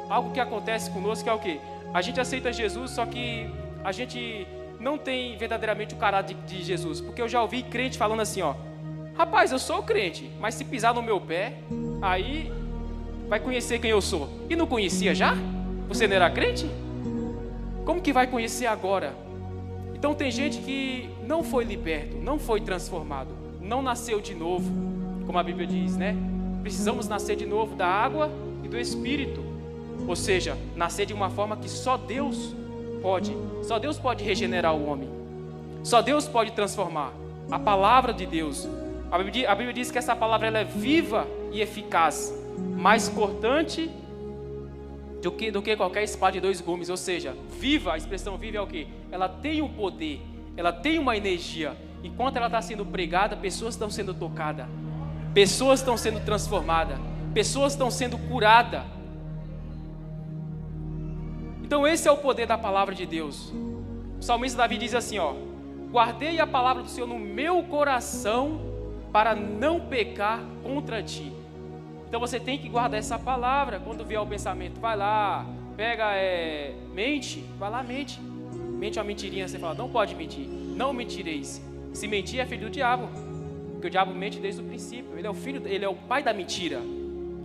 algo que acontece conosco é o quê? A gente aceita Jesus, só que a gente não tem verdadeiramente o caráter de Jesus, porque eu já ouvi crente falando assim, Rapaz, eu sou crente, mas se pisar no meu pé, aí vai conhecer quem eu sou. E não conhecia já? Você não era crente? Como que vai conhecer agora? Então tem gente que não foi liberto, não foi transformado, não nasceu de novo, como a Bíblia diz, né? Precisamos nascer de novo da água e do Espírito. Ou seja, nascer de uma forma que só Deus pode regenerar o homem. Só Deus pode transformar. A palavra de Deus. A Bíblia diz que essa palavra ela é viva e eficaz, mais cortante do que qualquer espada de 2 gumes. Ou seja, viva, a expressão viva é o quê? Ela tem um poder, ela tem uma energia. Enquanto ela está sendo pregada, pessoas estão sendo tocadas, pessoas estão sendo transformadas, pessoas estão sendo curadas. Então esse é o poder da palavra de Deus. O salmista Davi diz assim, ó: guardei a palavra do Senhor no meu coração para não pecar contra ti. Então você tem que guardar essa palavra. Quando vier o pensamento, vai lá, pega, mente, vai lá, mente uma mentirinha, você fala, não pode mentir, não mentireis. Se mentir é filho do diabo, porque o diabo mente desde o princípio, ele é o pai da mentira,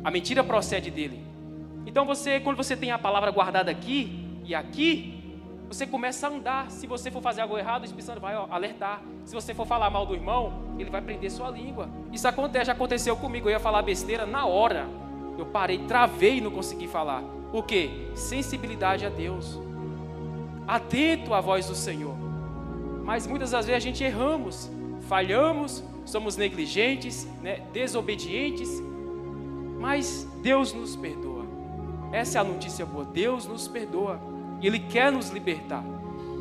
a mentira procede dele. Então quando você tem a palavra guardada aqui e aqui, você começa a andar. Se você for fazer algo errado, o Espírito Santo vai alertar. Se você for falar mal do irmão, ele vai prender sua língua. Isso já aconteceu comigo. Eu ia falar besteira na hora. Eu parei, travei e não consegui falar. O quê? Sensibilidade a Deus. Atento à voz do Senhor. Mas muitas das vezes a gente erramos, falhamos, somos negligentes, né? Desobedientes. Mas Deus nos perdoa. Essa é a notícia boa. Deus nos perdoa. Ele quer nos libertar.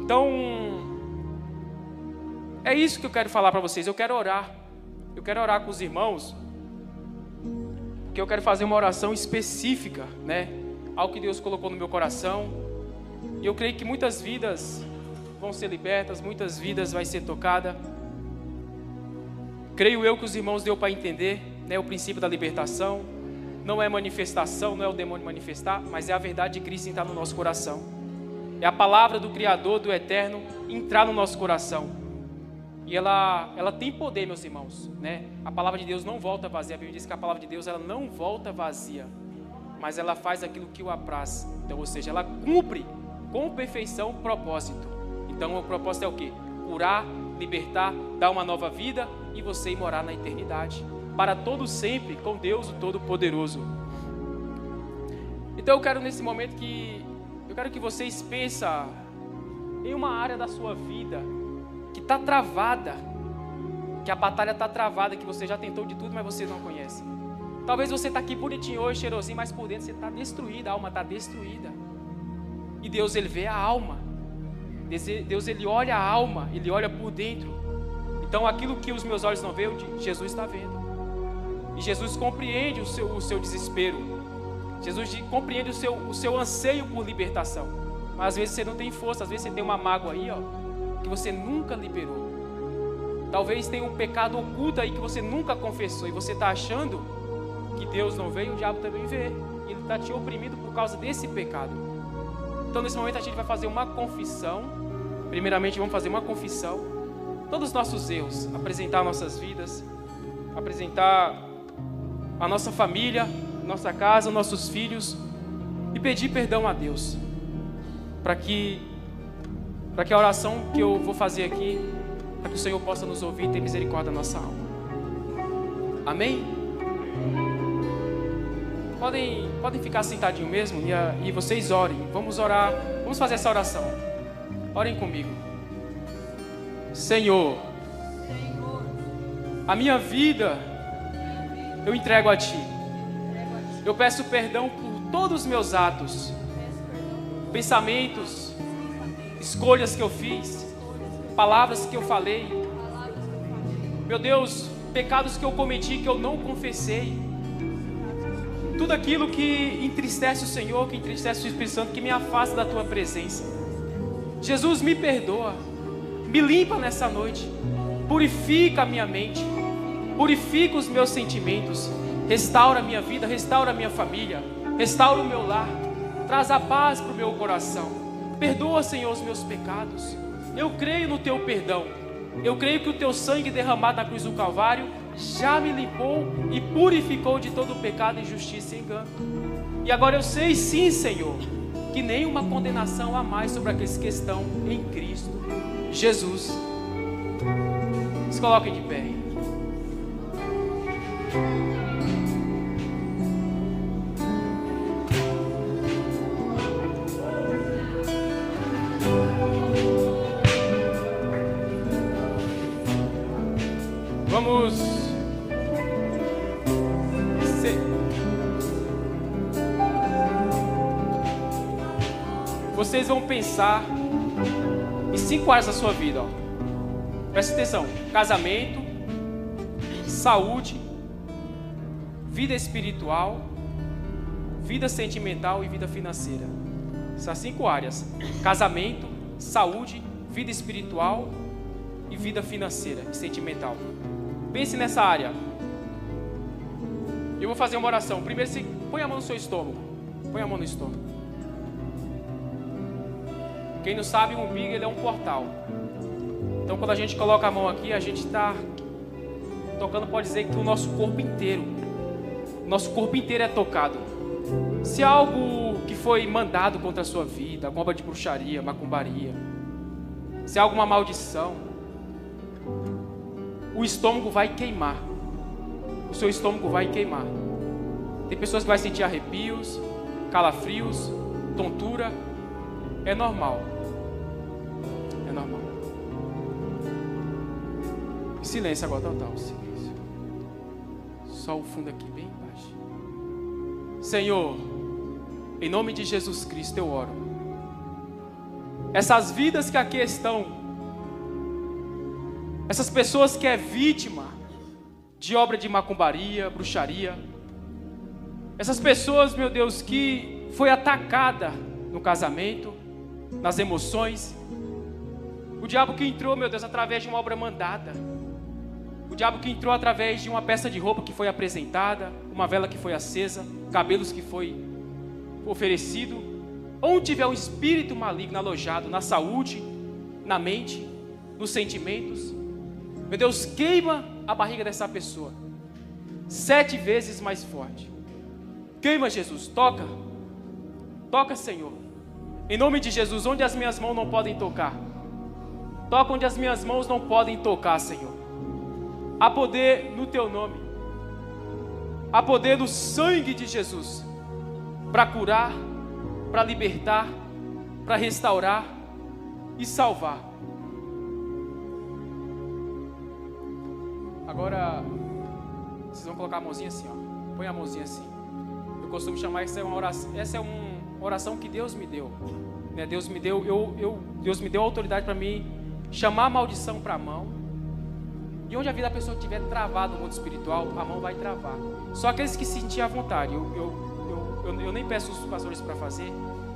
Então, é isso que eu quero falar para vocês. Eu quero orar. Eu quero orar com os irmãos, porque eu quero fazer uma oração específica, né? Algo que Deus colocou no meu coração. E eu creio que muitas vidas vão ser libertas, muitas vidas vai ser tocada. Creio eu que os irmãos deu para entender, né? O princípio da libertação. Não é manifestação, não é o demônio manifestar, mas é a verdade de Cristo entrar no nosso coração. É a palavra do Criador, do Eterno, entrar no nosso coração. E ela tem poder, meus irmãos, né? A palavra de Deus não volta vazia. A Bíblia diz que a palavra de Deus ela não volta vazia, mas ela faz aquilo que o apraz. Então, ou seja, ela cumpre com perfeição o propósito. Então, o propósito é o quê? Curar, libertar, dar uma nova vida e você ir morar na eternidade. Para todo sempre, com Deus, o Todo-Poderoso. Então, eu quero nesse momento eu quero que vocês pensem em uma área da sua vida que está travada, que a batalha está travada, que você já tentou de tudo, mas você não conhece. Talvez você está aqui bonitinho hoje, cheirosinho, mas por dentro você está destruída, a alma está destruída. E Deus, Ele vê a alma. Deus, Ele olha a alma, Ele olha por dentro. Então aquilo que os meus olhos não veem, Jesus está vendo. E Jesus compreende o seu desespero. Jesus compreende o seu anseio por libertação. Mas às vezes você não tem força, às vezes você tem uma mágoa aí, ó, que você nunca liberou. Talvez tenha um pecado oculto aí que você nunca confessou e você está achando que Deus não veio, o diabo também vê. E ele está te oprimindo por causa desse pecado. Então nesse momento a gente vai fazer uma confissão. Primeiramente vamos fazer uma confissão. Todos os nossos erros, apresentar nossas vidas, apresentar a nossa família, nossa casa, nossos filhos, e pedir perdão a Deus, para que a oração que eu vou fazer aqui, para que o Senhor possa nos ouvir e ter misericórdia da nossa alma. Amém? Podem ficar sentadinhos mesmo e vocês orem. Vamos orar, vamos fazer essa oração. Orem comigo. Senhor, a minha vida eu entrego a Ti. Eu peço perdão por todos os meus atos, pensamentos, escolhas que eu fiz, palavras que eu falei. Meu Deus, pecados que eu cometi, que eu não confessei. Tudo aquilo que entristece o Senhor, que entristece o Espírito Santo, que me afasta da Tua presença. Jesus, me perdoa, me limpa nessa noite, purifica a minha mente, purifica os meus sentimentos. Restaura a minha vida, restaura a minha família, restaura o meu lar, traz a paz para o meu coração. Perdoa, Senhor, os meus pecados. Eu creio no Teu perdão. Eu creio que o Teu sangue derramado na cruz do Calvário já me limpou e purificou de todo o pecado, injustiça e engano. E agora eu sei sim, Senhor, que nenhuma condenação há mais sobre aqueles que estão em Cristo Jesus. Se coloquem de pé. Vamos vocês vão pensar em 5 áreas da sua vida, ó. Presta atenção: casamento, saúde, vida espiritual, vida sentimental e vida financeira. Essas 5 áreas: casamento, saúde, vida espiritual e vida financeira e sentimental. Pense nessa área. Eu vou fazer uma oração. Primeiro, você põe a mão no seu estômago. Põe a mão no estômago. Quem não sabe, o umbigo ele é um portal. Então, quando a gente coloca a mão aqui, a gente está tocando, pode dizer que o nosso corpo inteiro. Nosso corpo inteiro é tocado. Se há algo que foi mandado contra a sua vida, alguma obra de bruxaria, macumbaria, se há alguma maldição, o estômago vai queimar. O seu estômago vai queimar. Tem pessoas que vão sentir arrepios, calafrios, tontura. É normal. É normal. Silêncio agora, total. Silêncio. Só o fundo aqui, bem baixo. Senhor, em nome de Jesus Cristo eu oro. Essas vidas que aqui estão, essas pessoas que é vítima de obra de macumbaria, bruxaria, essas pessoas, meu Deus, que foi atacada no casamento, nas emoções, o diabo que entrou, meu Deus, através de uma obra mandada, o diabo que entrou através de uma peça de roupa que foi apresentada, uma vela que foi acesa, cabelos que foi oferecido, onde tiver um espírito maligno alojado na saúde, na mente, nos sentimentos, meu Deus, queima a barriga dessa pessoa 7 vezes mais forte. Queima, Jesus, toca, Senhor, em nome de Jesus, onde as minhas mãos não podem tocar, toca onde as minhas mãos não podem tocar, Senhor. Há poder no teu nome, há poder no sangue de Jesus, para curar, para libertar, para restaurar e salvar. Agora, vocês vão colocar a mãozinha assim, ó. Põe a mãozinha assim. Eu costumo chamar essa é uma oração que Deus me deu, né? Deus me deu a autoridade para mim chamar a maldição para a mão. E onde a vida da pessoa estiver travada no mundo espiritual, a mão vai travar. Só aqueles que sentirem à vontade. Eu nem peço os pastores para fazer,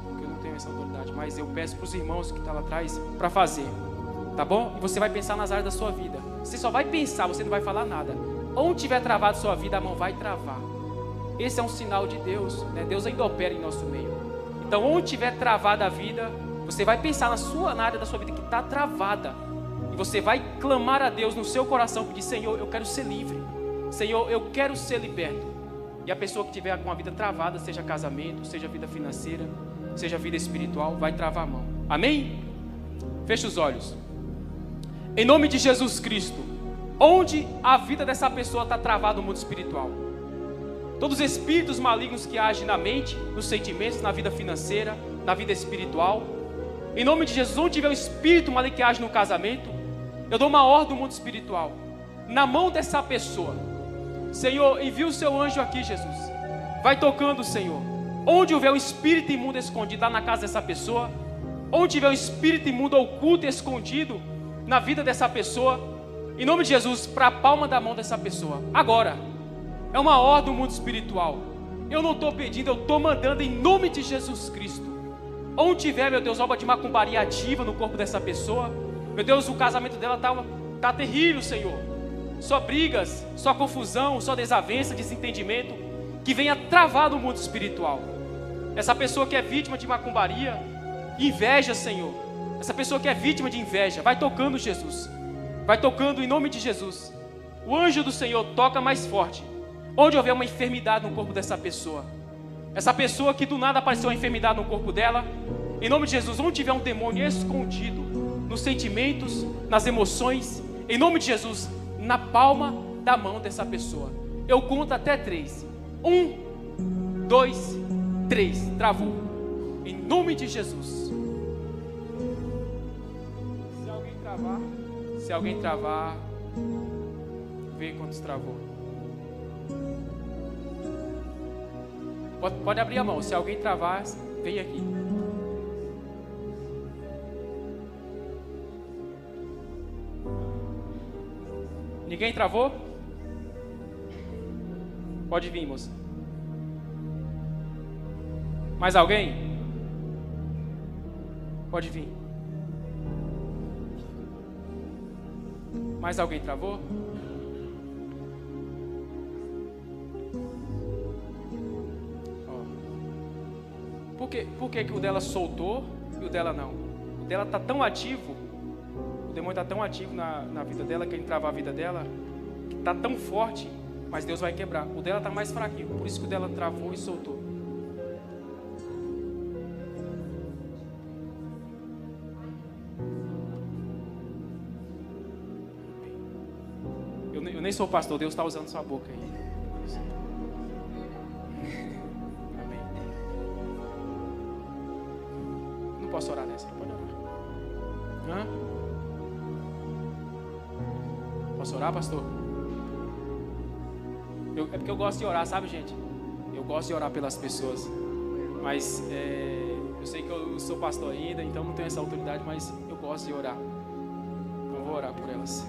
porque eu não tenho essa autoridade, mas eu peço para os irmãos que estão lá atrás para fazer, tá bom? E você vai pensar nas áreas da sua vida. Você só vai pensar, você não vai falar nada. Onde tiver travado sua vida, a mão vai travar. Esse é um sinal de Deus, né? Deus ainda opera em nosso meio. Então, onde tiver travada a vida, você vai pensar na área da sua vida que está travada. E você vai clamar a Deus no seu coração, pedir: Senhor, eu quero ser livre. Senhor, eu quero ser liberto. E a pessoa que tiver com a vida travada, seja casamento, seja vida financeira, seja vida espiritual, vai travar a mão. Amém? Feche os olhos. Em nome de Jesus Cristo, onde a vida dessa pessoa está travada no mundo espiritual, todos os espíritos malignos que agem na mente, nos sentimentos, na vida financeira, na vida espiritual, em nome de Jesus, onde tiver um espírito maligno que age no casamento, eu dou uma ordem do mundo espiritual, na mão dessa pessoa. Senhor, envia o seu anjo aqui, Jesus. Vai tocando, Senhor. Onde houver um espírito imundo escondido lá na casa dessa pessoa, onde tiver um espírito imundo oculto e escondido na vida dessa pessoa, em nome de Jesus, para a palma da mão dessa pessoa. Agora, é uma ordem do mundo espiritual. Eu não estou pedindo, eu estou mandando em nome de Jesus Cristo. Onde tiver, meu Deus, obra de macumbaria ativa no corpo dessa pessoa, meu Deus, o casamento dela está terrível, Senhor. Só brigas, só confusão, só desavença, desentendimento, que venha travar no mundo espiritual. Essa pessoa que é vítima de macumbaria, inveja, Senhor. Essa pessoa que é vítima de inveja, vai tocando, Jesus. Vai tocando em nome de Jesus. o anjo do Senhor toca mais forte. Onde houver uma enfermidade no corpo dessa pessoa, essa pessoa que do nada apareceu uma enfermidade no corpo dela, em nome de Jesus, onde tiver um demônio escondido nos sentimentos, nas emoções, em nome de Jesus, na palma da mão dessa pessoa, eu conto até 3. 1, 2, 3. Travou. Em nome de Jesus. Se alguém travar, vê quantos travou. Pode abrir a mão. Se alguém travar, vem aqui. Ninguém travou? Pode vir, moça. Mais alguém? Pode vir. Mais alguém travou? Por que o dela soltou e o dela não? O dela está tão ativo, o demônio está tão ativo na vida dela, que ele travar a vida dela, que está tão forte, mas Deus vai quebrar. O dela está mais fraquinho, por isso que o dela travou e soltou. Eu nem sou pastor, Deus está usando sua boca aí. Amém. Não posso orar nessa, pode orar. Hã? Posso orar, pastor? É porque eu gosto de orar, sabe, gente? Eu gosto de orar pelas pessoas. Mas eu sei que eu sou pastor ainda, então não tenho essa autoridade, mas eu gosto de orar. Então eu vou orar por elas.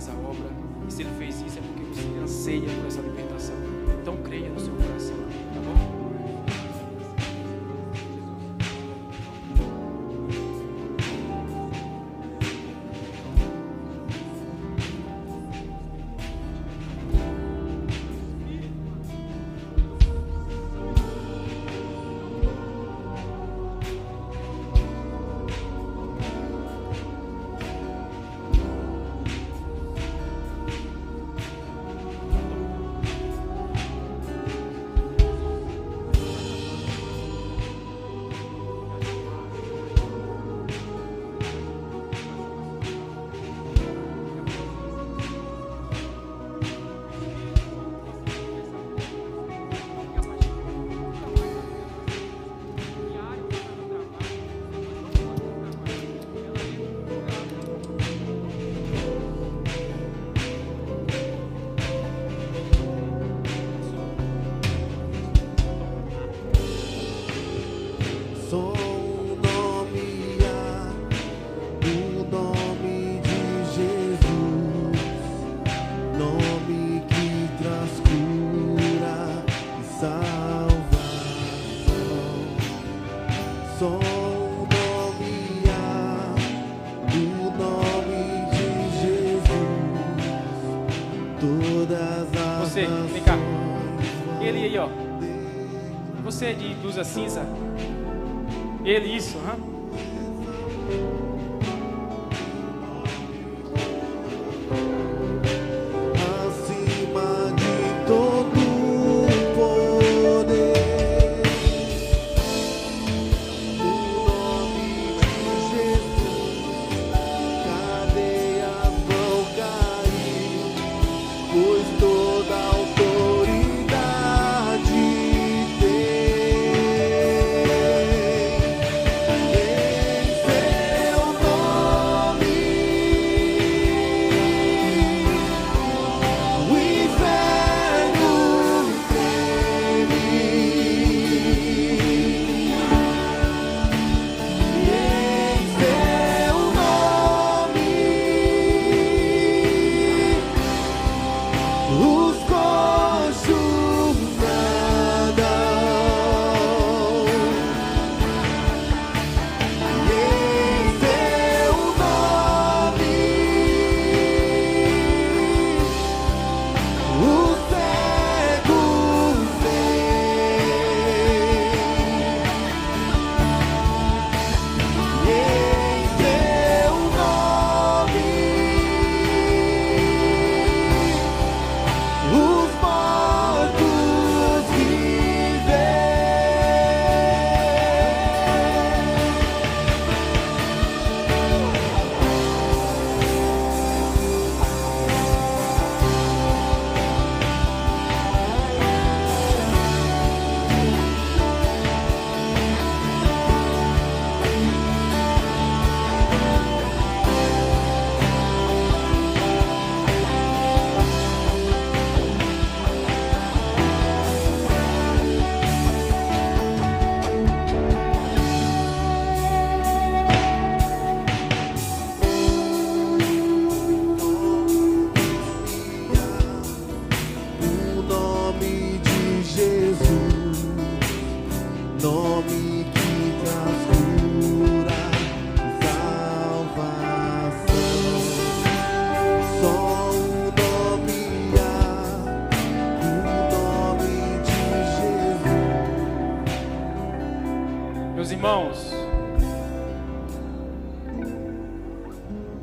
A obra, e se ele fez isso é porque você anseia por essa libertação. Então creia no seu coração, tá bom? Você, vem cá. Ele aí, ó. Você é de blusa cinza? Ele, isso, hã? Acima de todo poder, no nome de Jesus, cadeias vão cair, pois toda autoridade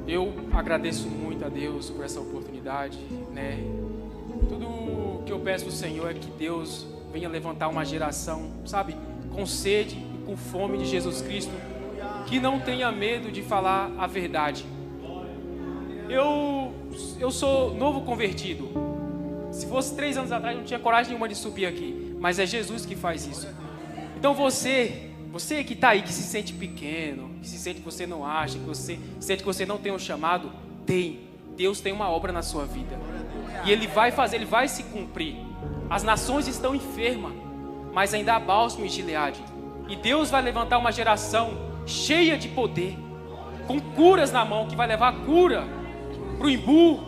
Eu agradeço muito a Deus por essa oportunidade, né? Tudo que eu peço ao Senhor é que Deus venha levantar uma geração, sabe, com sede e com fome de Jesus Cristo, que não tenha medo de falar a verdade. Eu sou novo convertido. Se fosse 3 anos atrás, eu não tinha coragem nenhuma de subir aqui, mas é Jesus que faz isso. Então você que está aí, que se sente pequeno, que se sente que você não acha, que você sente que você não tem um chamado, Deus tem uma obra na sua vida. E Ele vai fazer, Ele vai se cumprir. As nações estão enfermas, mas ainda há bálsamo em Gileade. E Deus vai levantar uma geração cheia de poder, com curas na mão, que vai levar cura para o Imbu,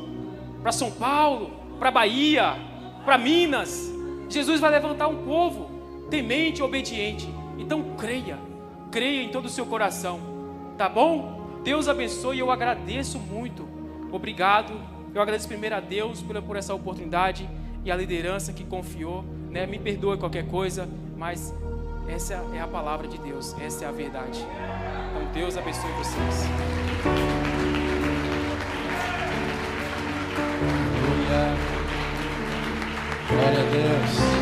para São Paulo, para Bahia, para Minas. Jesus vai levantar um povo temente e obediente. Então creia em todo o seu coração, tá bom? Deus abençoe e eu agradeço muito. Obrigado. Eu agradeço primeiro a Deus por essa oportunidade e a liderança que confiou, né? Me perdoe qualquer coisa, mas essa é a palavra de Deus, essa é a verdade. Então Deus abençoe vocês. Glória a Deus.